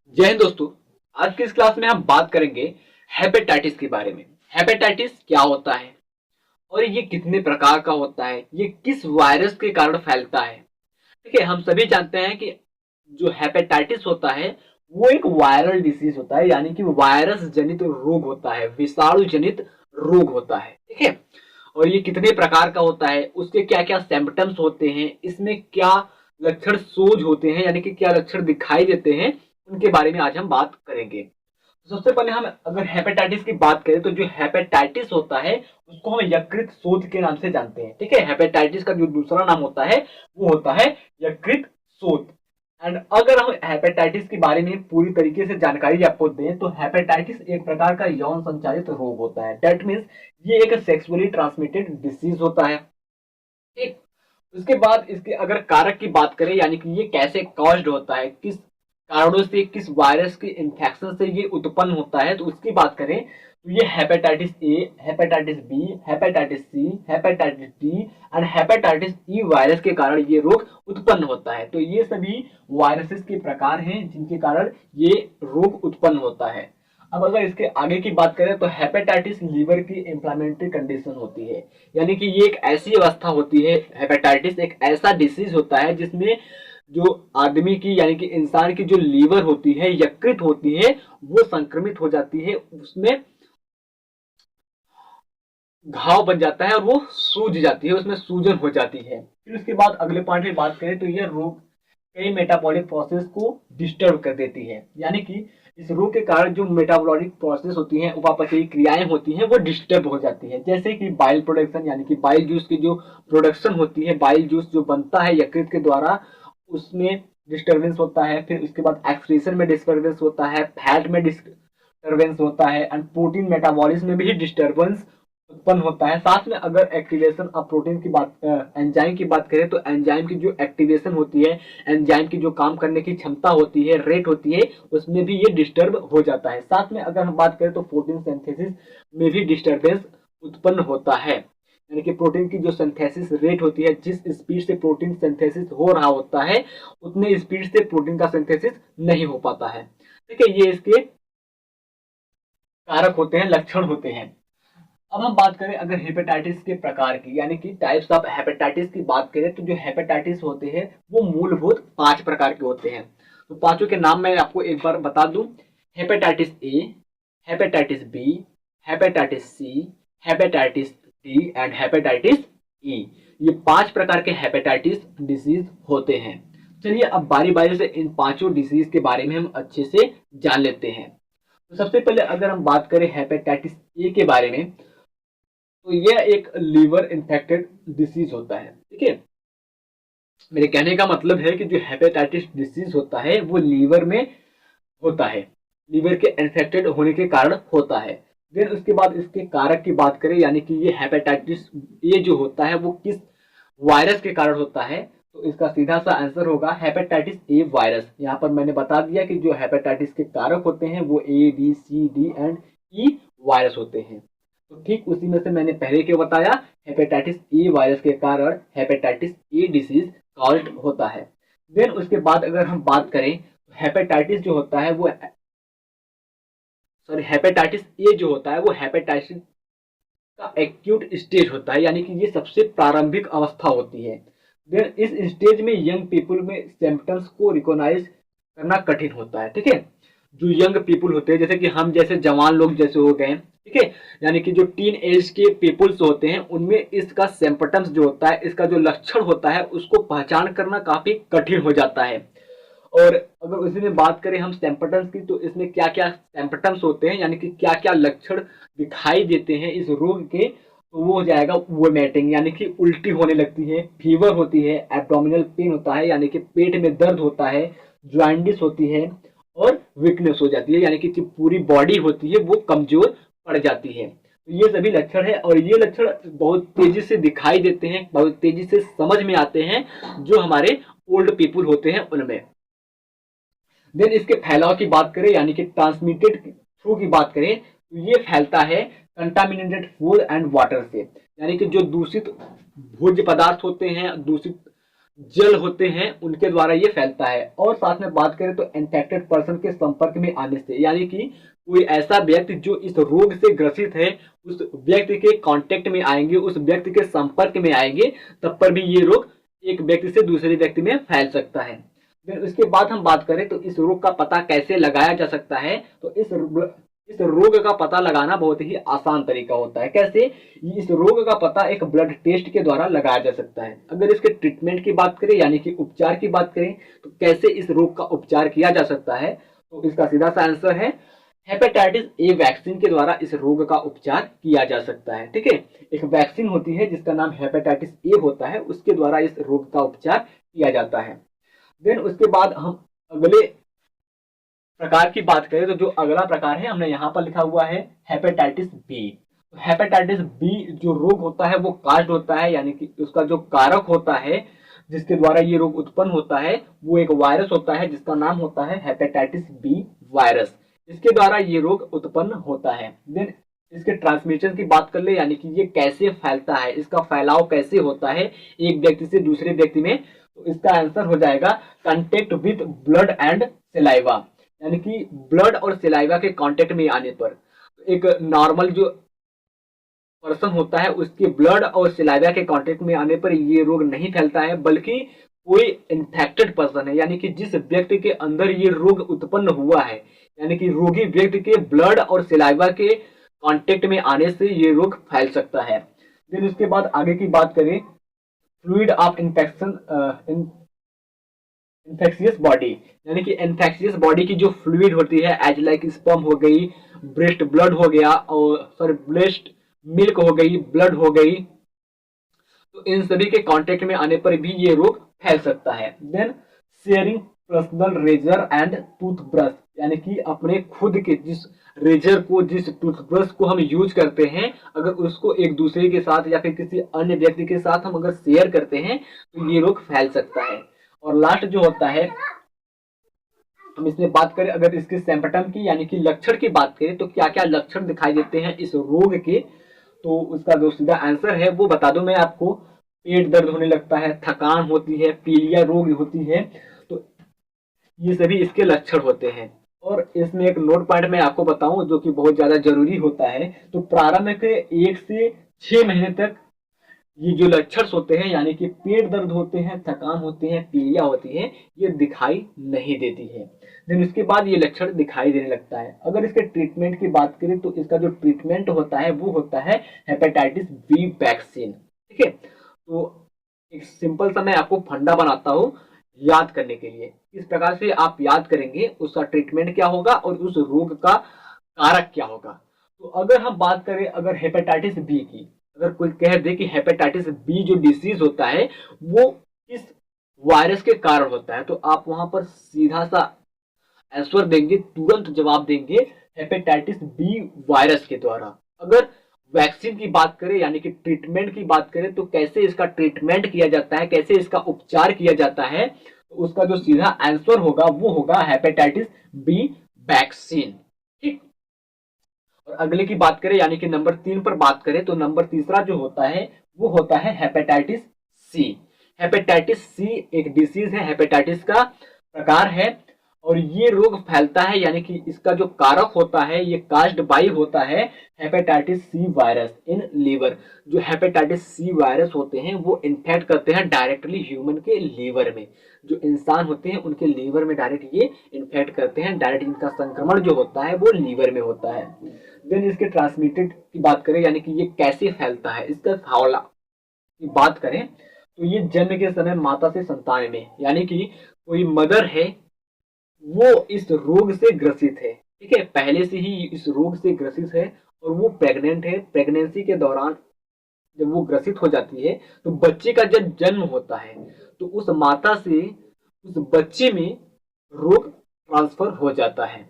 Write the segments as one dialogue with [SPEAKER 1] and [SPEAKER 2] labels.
[SPEAKER 1] जय हिंद दोस्तों। आज की इस क्लास में हम बात करेंगे हेपेटाइटिस के बारे में। हेपेटाइटिस क्या होता है और ये कितने प्रकार का होता है, ये किस वायरस के कारण फैलता है। ठीक है, हम सभी जानते हैं कि जो हेपेटाइटिस होता है वो एक वायरल डिसीज होता है, यानी कि वायरस जनित रोग होता है, विषाणु जनित रोग होता है। ठीक है, और ये कितने प्रकार का होता है, उसके क्या क्या सिम्टम्स होते हैं, इसमें क्या लक्षण सोज होते हैं, यानी कि क्या लक्षण दिखाई देते हैं, उनके बारे में आज हम बात करेंगे। तो सबसे पहले हम अगर हेपेटाइटिस की बात करें तो जो हेपेटाइटिस होता है उसको हम यकृत शोथ के नाम से जानते हैं। ठीक है, हेपेटाइटिस का जो दूसरा नाम होता है वो होता है यकृत शोथ। एंड अगर हम हेपेटाइटिस के बारे में पूरी तरीके से जानकारी आपको दें तो हेपेटाइटिस एक प्रकार का यौन संचालित रोग होता है। दैट मीन्स ये एक सेक्सुअली ट्रांसमिटेड डिसीज होता है। ठीक, उसके बाद इसके अगर कारक की बात करें, यानी कि ये कैसे कॉज्ड होता है, किस कारणों से, किस वायरस के इन्फेक्शन से ये उत्पन्न होता है, तो उसकी बात करें तो ये hepatitis A, hepatitis B, hepatitis C, hepatitis D and hepatitis E virus के कारण ये रोग उत्पन्न होता है। तो ये सभी वायरसेस के प्रकार हैं जिनके कारण ये रोग उत्पन्न होता है। अब अगर इसके आगे की बात करें तो हेपेटाइटिस लीवर की इंफ्लेमेटरी कंडीशन होती है, यानी कि ये एक ऐसी अवस्था होती है, हेपेटाइटिस एक ऐसा डिसीज होता है जिसमें जो आदमी की यानी कि इंसान की जो लीवर होती है, यकृत होती है, वो संक्रमित हो जाती है, उसमें घाव बन जाता है और वो सूज जाती है, उसमें सूजन हो जाती है। फिर उसके बाद अगले पॉइंट में बात करें तो यह रोग कई मेटाबॉलिक प्रोसेस को डिस्टर्ब कर देती है, यानी कि इस रोग के कारण जो मेटाबॉलिक प्रोसेस होती हैं, उपापचयी क्रियाएं होती हैं, वो डिस्टर्ब हो जाती है। जैसे कि बाइल प्रोडक्शन, यानी कि बाइल जूस की जो प्रोडक्शन होती है, बाइल जूस जो बनता है यकृत के द्वारा, उसमें डिस्टर्बेंस होता है। फिर उसके बाद एक्सक्रीशन में डिस्टर्बेंस होता है, फैट में डिस्टर्बेंस होता है एंड प्रोटीन मेटाबॉलिज्म में भी डिस्टर्बेंस उत्पन्न होता है। साथ में अगर एक्टिवेशन ऑफ प्रोटीन की बात, एंजाइम की बात करें तो एंजाइम की जो एक्टिवेशन होती है, एंजाइम की जो काम करने की क्षमता होती है, रेट होती है, उसमें भी ये डिस्टर्ब हो जाता है। साथ में अगर हम बात करें तो प्रोटीन सिंथेसिस में भी डिस्टर्बेंस उत्पन्न होता है, यानी कि प्रोटीन की जो सिंथेसिस रेट होती है, जिस स्पीड से प्रोटीन सिंथेसिस हो रहा होता है उतने स्पीड से प्रोटीन का सिंथेसिस नहीं हो पाता है। ठीक है, ये इसके कारक होते हैं, लक्षण होते हैं। अब हम बात करें अगर हेपेटाइटिस के प्रकार की, यानी कि टाइप्स ऑफ हेपेटाइटिस की बात करें तो जो हेपेटाइटिस होते हैं वो मूलभूत 5 प्रकार के होते हैं। तो पांचों के नाम मैं आपको एक बार बता दूं। Hepatitis A, hepatitis B, hepatitis C, hepatitis D and hepatitis E. ये 5 प्रकार के हेपेटाइटिस डिसीज होते हैं। चलिए अब बारी बारी से इन पांचों डिसीज के बारे में हम अच्छे से जान लेते हैं। तो सबसे पहले अगर हम बात करें हेपेटाइटिस ए के बारे में तो यह एक लीवर इन्फेक्टेड डिसीज होता है। ठीक है, मेरे कहने का मतलब है कि जो हेपेटाइटिस डिसीज होता है वो लीवर में होता है, लीवर के इन्फेक्टेड होने के कारण होता है। देन उसके बाद इसके कारक की बात करें, यानी कि ये हेपेटाइटिस ए जो होता है वो किस वायरस के कारण होता है, तो इसका सीधा सा आंसर होगा हेपेटाइटिस ए वायरस। यहाँ पर मैंने बता दिया कि जो हेपेटाइटिस के कारक होते हैं वो A B C D and E virus होते हैं। तो ठीक उसी में से मैंने पहले क्यों बताया, हेपेटाइटिस ए वायरस के कारण हेपेटाइटिस ए डिसीज कॉल्ड होता है। देन उसके बाद अगर हम बात करें तो हेपेटाइटिस जो होता है वो, सॉरी, हेपेटाइटिस ए जो होता है वो हेपेटाइटिस का एक्यूट स्टेज होता है, यानी कि ये सबसे प्रारंभिक अवस्था होती है। देन इस स्टेज में यंग पीपल में सिम्टम्स को रिकॉग्नाइज करना कठिन होता है। ठीक है, जो यंग पीपल होते हैं जैसे कि हम जैसे जवान लोग जैसे हो गए, ठीक है, यानी कि जो टीन एज के पीपल्स होते हैं उनमें इसका सिम्पटम्स जो होता है, इसका जो लक्षण होता है उसको पहचान करना काफी कठिन हो जाता है। और अगर उसी में बात करें हम सिम्पटम्स की तो इसमें क्या क्या सिम्पटम्स होते हैं, यानी कि क्या क्या लक्षण दिखाई देते हैं इस रोग के, तो वो हो जाएगा वोमिटिंग, यानी कि उल्टी होने लगती है, फीवर होती है, एब्डोमिनल पेन होता है यानी कि पेट में दर्द होता है, जॉइंडिस होती है और वीकनेस हो जाती है, यानी कि जो पूरी बॉडी होती है वो कमजोर पड़ जाती है। तो ये सभी लक्षण है और ये लक्षण बहुत तेजी से दिखाई देते हैं, बहुत तेजी से समझ में आते हैं जो हमारे ओल्ड पीपल होते हैं उनमें। देन इसके फैलाव की बात करें, यानी कि ट्रांसमिटेड थ्रू की बात करें तो ये फैलता है कंटामिनेटेड फूड एंड वाटर से, यानी कि जो दूषित भोज्य पदार्थ होते हैं, दूषित जल होते हैं उनके द्वारा ये फैलता है। और साथ में बात करें तो इन्फेक्टेड पर्सन के संपर्क में आने से, यानी कि कोई ऐसा व्यक्ति जो इस रोग से ग्रसित है उस व्यक्ति के कांटेक्ट में आएंगे, उस व्यक्ति के संपर्क में आएंगे, तब पर भी ये रोग एक व्यक्ति से दूसरे व्यक्ति में फैल सकता है। फिर उसके बाद हम बात करें तो इस रोग का पता कैसे लगाया जा सकता है, तो इस रोग का पता लगाना बहुत ही आसान तरीका होता है। कैसे? इस रोग का पता एक ब्लड टेस्ट के द्वारा लगाया जा सकता है। अगर इसके ट्रीटमेंट की बात करें यानी कि उपचार की बात करें तो कैसे इस रोग का उपचार किया जा सकता है, तो इसका सीधा सा आंसर है हेपेटाइटिस ए वैक्सीन के द्वारा इस रोग का उपचार किया जा सकता है। ठीक है, एक वैक्सीन होती है जिसका नाम हेपेटाइटिस ए होता है, उसके द्वारा इस रोग का उपचार किया जाता है। देन उसके बाद हम अगले प्रकार की बात करें तो जो अगला प्रकार है हमने यहाँ पर लिखा हुआ है हेपेटाइटिस बी। हेपेटाइटिस बी जो रोग होता है वो कास्ट होता है, यानी कि उसका जो कारक होता है जिसके द्वारा ये रोग उत्पन्न होता है वो एक वायरस होता है जिसका नाम होता है हेपेटाइटिस बी वायरस। इसके द्वारा ये रोग उत्पन्न होता है। देन इसके ट्रांसमिशन की बात कर ले, यानी कि ये कैसे फैलता है, इसका फैलाव कैसे होता है एक व्यक्ति से दूसरे व्यक्ति में, तो इसका आंसर हो जाएगा contact with blood and saliva. यानी कि ब्लड और सिलाइवा के कांटेक्ट में आने पर एक नॉर्मल जो पर्सन होता है उसके ब्लड और सिलाइवा के कांटेक्ट में आने पर ये रोग नहीं फैलता है, बल्कि कोई इन्फेक्टेड पर्सन है, यानी कि जिस व्यक्ति के अंदर ये रोग उत्पन्न हुआ है, यानी कि रोगी व्यक्ति के ब्लड और सिलाइवा के कांटेक्ट में आने से ये रोग फैल सकता है। फिर उसके बाद आगे की बात करें fluid of infection infectious body, यानी कि इन्फेक्शियस बॉडी की जो फ्लूइड होती है एज लाइक स्पर्म हो गई, ब्रेस्ट ब्लड हो गया, और सॉरी ब्रेस्ट मिल्क हो गई, ब्लड हो गई, तो इन सभी के कांटेक्ट में आने पर भी ये रोग फैल सकता है। Then sharing personal razor and toothbrush, यानी कि अपने खुद के जिस रेजर को, जिस टूथब्रश को हम यूज करते हैं, अगर उसको एक दूसरे के साथ या फिर किसी अन्य व्यक्ति के साथ हम अगर शेयर करते हैं तो ये रोग फैल सकता है। और लास्ट जो होता है हम इसमें बात करें अगर इसके सिम्पटम की यानी कि लक्षण की बात करें तो क्या क्या लक्षण दिखाई देते हैं इस रोग के, तो उसका जो सीधा आंसर है वो बता दूं मैं आपको। पेट दर्द होने लगता है, थकान होती है, पीलिया रोग होती है, तो ये सभी इसके लक्षण होते हैं। और इसमें एक नोट पॉइंट मैं आपको बताऊं जो कि बहुत ज्यादा जरूरी होता है, तो प्रारंभ के 1 से 6 महीने तक ये जो लक्षण होते हैं यानी कि पेट दर्द होते हैं, थकान होती है, पीलिया होती है, ये दिखाई नहीं देती है। देन उसके बाद ये लक्षण दिखाई देने लगता है। अगर इसके ट्रीटमेंट की बात करें तो इसका जो ट्रीटमेंट होता है वो होता है हेपेटाइटिस बी वैक्सीन। ठीक है, तो एक सिंपल सा मैं आपको फंडा बनाता हूँ याद करने के लिए, इस प्रकार से आप याद करेंगे उसका ट्रीटमेंट क्या होगा और उस रोग का कारक क्या होगा। तो अगर हम बात करें अगर हेपेटाइटिस बी की, अगर कोई कह दे कि हेपेटाइटिस बी जो डिसीज होता है वो किस वायरस के कारण होता है, तो आप वहां पर सीधा सा आंसर देंगे, तुरंत जवाब देंगे हेपेटाइटिस बी वायरस के द्वारा। अगर वैक्सीन की बात करें यानी कि ट्रीटमेंट की बात करें तो कैसे इसका ट्रीटमेंट किया जाता है, कैसे इसका उपचार किया जाता है, तो उसका जो सीधा आंसर होगा वो होगा हेपेटाइटिस बी वैक्सीन। ठीक, और अगले की बात करें यानी कि नंबर 3 पर बात करें तो नंबर तीसरा जो होता है वो होता है हेपेटाइटिस सी। हेपेटाइटिस सी एक डिसीज है, हेपेटाइटिस का प्रकार है, और ये रोग फैलता है यानी कि इसका जो कारक होता है ये कास्ड बाई होता है hepatitis C virus in liver. जो हेपेटाइटिस सी वायरस होते हैं वो इन्फेक्ट करते हैं डायरेक्टली ह्यूमन के लीवर में, जो इंसान होते हैं उनके लीवर में डायरेक्ट ये इन्फेक्ट करते हैं, डायरेक्ट इनका संक्रमण जो होता है वो लीवर में होता है। देन इसके ट्रांसमिटेड की बात करें यानी कि ये कैसे फैलता है, इसका फावला की बात करें तो ये जन्म के समय माता से संतान में, यानी कि कोई मदर है वो इस रोग से ग्रसित है, ठीक है, पहले से ही इस रोग से ग्रसित है और वो प्रेग्नेंट है, प्रेगनेंसी के दौरान जब वो ग्रसित हो जाती है तो बच्चे का जब जन्म होता है तो उस माता से उस बच्चे में रोग ट्रांसफर हो जाता है।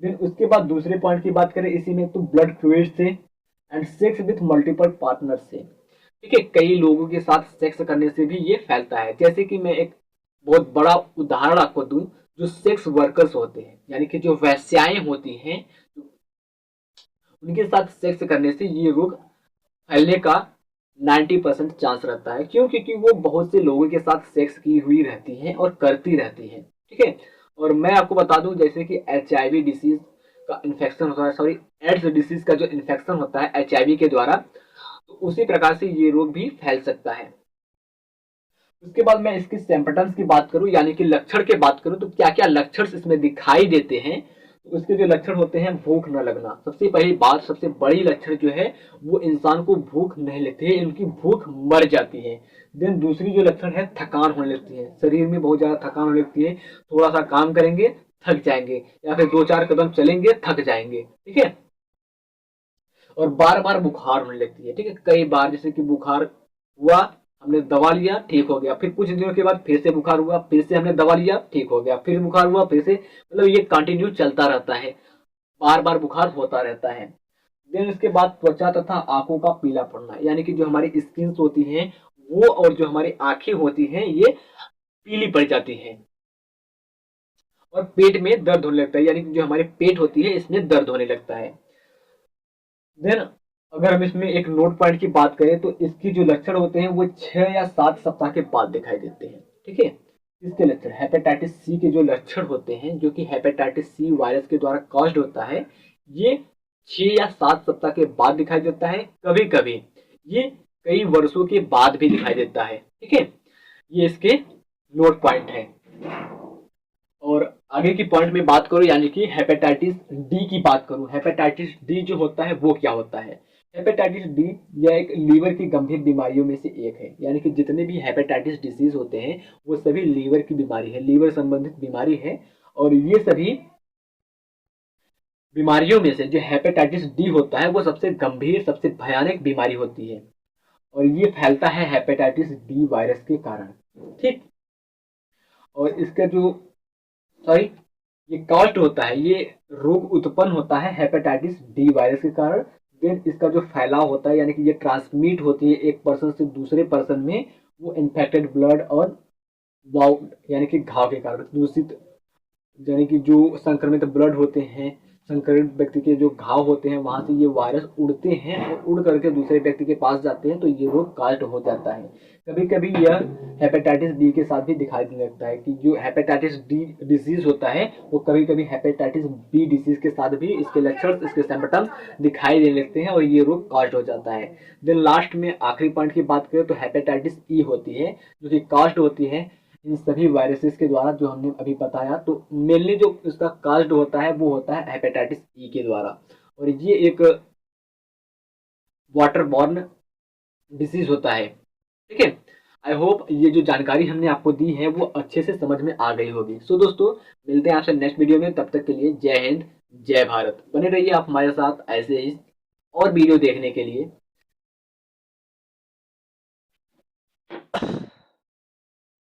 [SPEAKER 1] देन उसके बाद दूसरे पॉइंट की बात करें इसी में तो ब्लड फ्लूइड से and sex with multiple partner से। ठीक है, कई लोगों के साथ सेक्स करने से भी ये फैलता है। जैसे कि मैं एक बहुत बड़ा उदाहरण आपको दूं, जो सेक्स वर्कर्स होते हैं यानी कि जो वैश्याएं होती हैं उनके साथ सेक्स करने से ये रोग फैलने का 90% चांस रहता है। क्यों? क्योंकि वो बहुत से लोगों के साथ सेक्स की हुई रहती हैं और करती रहती हैं। ठीक है। और मैं आपको बता दूं जैसे कि HIV डिसीज का इन्फेक्शन होता है, सॉरी, एड्स डिसीज का जो इन्फेक्शन होता है HIV के द्वारा, तो उसी प्रकार से ये रोग भी फैल सकता है। उसके बाद मैं इसकी सिम्पटम्स की बात करूं यानी कि लक्षण की बात करूं तो क्या क्या लक्षण इसमें दिखाई देते हैं। तो उसके जो लक्षण होते हैं, भूख न लगना सबसे पहली बात, सबसे बड़ी लक्षण जो है वो इंसान को भूख नहीं लगती है, उनकी भूख मर जाती है। देन दूसरी जो लक्षण है, थकान होने लगती है, शरीर में बहुत ज्यादा थकान होने लगती है, थोड़ा सा काम करेंगे थक जाएंगे, या फिर 2-4 कदम चलेंगे थक जाएंगे। ठीक है। और बार बार बुखार होने लगती है। ठीक है। कई बार जैसे कि बुखार हुआ, हमने दवा लिया ठीक हो गया, फिर कुछ दिनों के बाद फिर से बुखार हुआ, फिर से हमने दवा लिया ठीक हो गया, फिर बुखार हुआ, फिर से, मतलब ये कंटिन्यू चलता रहता है, बार बार बुखार होता रहता है। देन इसके बाद त्वचा तथा आंखों का पीला पड़ना, यानी कि जो हमारी स्किन होती है वो और जो हमारी आंखें होती हैं ये पीली पड़ जाती हैं। और पेट में दर्द होने लगता है, यानी कि जो हमारी पेट होती है इसमें दर्द होने लगता है। देन अगर हम इसमें एक नोट पॉइंट की बात करें तो इसकी जो लक्षण होते हैं वो 6 या 7 सप्ताह के बाद दिखाई देते हैं। ठीक है। इसके लक्षण, हेपेटाइटिस सी के जो लक्षण होते हैं, जो कि हेपेटाइटिस सी वायरस के द्वारा कॉज्ड होता है, ये 6 या 7 सप्ताह के बाद दिखाई देता है। कभी कभी ये कई वर्षों के बाद भी दिखाई देता है। ठीक है। ये इसके नोट पॉइंट है। और आगे की पॉइंट में बात करूं यानी कि हेपेटाइटिस डी की बात करूं, हेपेटाइटिस डी जो होता है वो क्या होता है। हेपेटाइटिस डी यह एक लीवर की गंभीर बीमारियों में से एक है, यानी कि जितने भी हेपेटाइटिस डिसीज होते हैं वो सभी लीवर की बीमारी है, लीवर संबंधित बीमारी है। और ये सभी बीमारियों में से जो हेपेटाइटिस डी होता है वो सबसे गंभीर, सबसे भयानक बीमारी होती है। और ये फैलता है हेपेटाइटिस डी वायरस के कारण। ठीक। और इसका जो, सॉरी, ये कॉस्ट होता है, ये रोग उत्पन्न होता है हेपेटाइटिस डी वायरस के कारण। देन इसका जो फैलाव होता है यानी कि ये ट्रांसमिट होती है एक पर्सन से दूसरे पर्सन में, वो इन्फेक्टेड ब्लड और वाउंड यानी कि घाव के कारण, दूषित यानी कि जो संक्रमित ब्लड होते हैं, संक्रमित व्यक्ति के जो घाव होते हैं वहां से ये वायरस उड़ते हैं और उड़ करके दूसरे व्यक्ति के पास जाते हैं, तो ये रोग कास्ट हो जाता है। कभी कभी यह हेपेटाइटिस डी के साथ भी दिखाई देने लगता है कि जो हेपेटाइटिस डी डिजीज होता है वो कभी कभी हेपेटाइटिस बी डिजीज के साथ भी इसके लक्षण, इसके सिम्पटम्स दिखाई देने लगते हैं और ये रोग कास्ट हो जाता है। देन लास्ट में आखिरी पॉइंट की बात करें तो हेपेटाइटिस ई होती है, जो कि कास्ट होती है इन सभी वायरसेस के द्वारा जो हमने अभी बताया। तो मेनली जो इसका कास्ट होता है वो होता है हेपेटाइटिस ई के द्वारा, और ये एक वाटर बॉर्न डिसीज होता है। ठीक है। आई होप ये जो जानकारी हमने आपको दी है वो अच्छे से समझ में आ गई होगी। सो दोस्तों, मिलते हैं आपसे नेक्स्ट वीडियो में, तब तक के लिए जय हिंद, जय भारत। बने रहिए आप हमारे साथ ऐसे ही और वीडियो देखने के लिए।